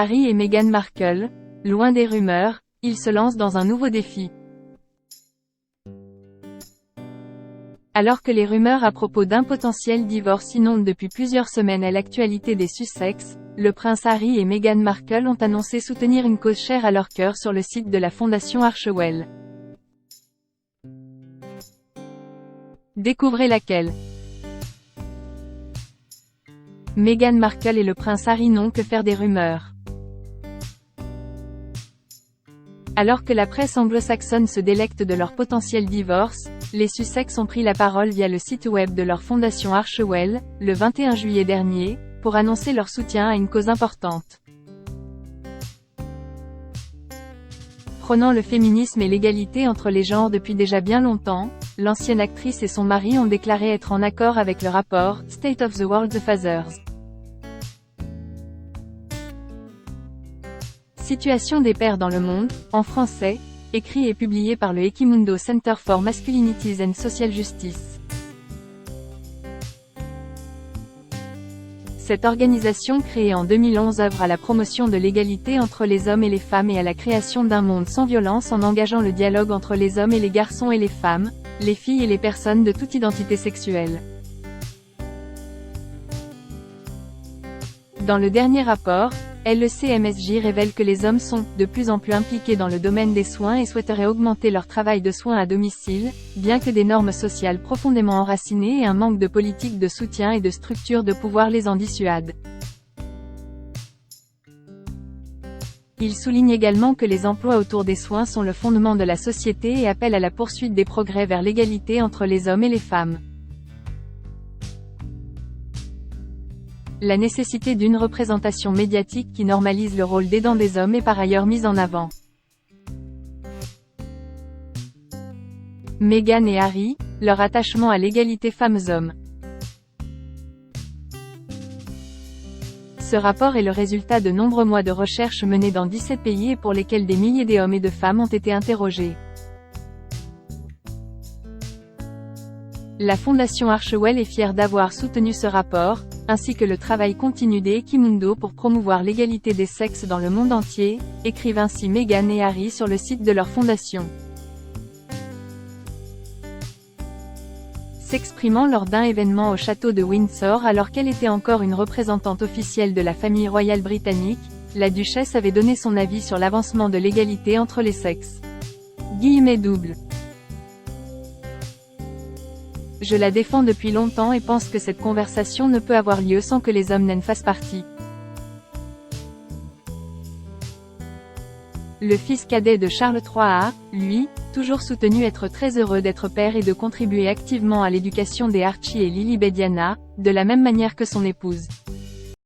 Harry et Meghan Markle, loin des rumeurs, ils se lancent dans un nouveau défi. Alors que les rumeurs à propos d'un potentiel divorce inondent depuis plusieurs semaines à l'actualité des Sussex, le prince Harry et Meghan Markle ont annoncé soutenir une cause chère à leur cœur sur le site de la Fondation Archewell. Découvrez laquelle. Meghan Markle et le prince Harry n'ont que faire des rumeurs. Alors que la presse anglo-saxonne se délecte de leur potentiel divorce, les Sussex ont pris la parole via le site web de leur fondation Archewell, le 21 juillet dernier, pour annoncer leur soutien à une cause importante. Prônant le féminisme et l'égalité entre les genres depuis déjà bien longtemps, l'ancienne actrice et son mari ont déclaré être en accord avec le rapport « State of the World The Fathers ». Situation des pères dans le monde, en français, écrit et publié par le Equimundo Center for Masculinities and Social Justice. Cette organisation créée en 2011 œuvre à la promotion de l'égalité entre les hommes et les femmes et à la création d'un monde sans violence en engageant le dialogue entre les hommes et les garçons et les femmes, les filles et les personnes de toute identité sexuelle. Dans le dernier rapport, LECMSJ révèle que les hommes sont de plus en plus impliqués dans le domaine des soins et souhaiteraient augmenter leur travail de soins à domicile, bien que des normes sociales profondément enracinées et un manque de politiques de soutien et de structures de pouvoir les en dissuadent. Il souligne également que les emplois autour des soins sont le fondement de la société et appelle à la poursuite des progrès vers l'égalité entre les hommes et les femmes. La nécessité d'une représentation médiatique qui normalise le rôle d'aidant des hommes est par ailleurs mise en avant. Meghan et Harry, leur attachement à l'égalité femmes-hommes. Ce rapport est le résultat de nombreux mois de recherche menés dans 17 pays et pour lesquels des milliers d'hommes et de femmes ont été interrogés. La Fondation Archewell est fière d'avoir soutenu ce rapport, ainsi que le travail continu des Equimundo pour promouvoir l'égalité des sexes dans le monde entier, écrivent ainsi Meghan et Harry sur le site de leur fondation. S'exprimant lors d'un événement au château de Windsor alors qu'elle était encore une représentante officielle de la famille royale britannique, la duchesse avait donné son avis sur l'avancement de l'égalité entre les sexes. _. Je la défends depuis longtemps et pense que cette conversation ne peut avoir lieu sans que les hommes n'en fassent partie. Le fils cadet de Charles III a, lui, toujours soutenu être très heureux d'être père et de contribuer activement à l'éducation des Archie et Lily Bediana, de la même manière que son épouse.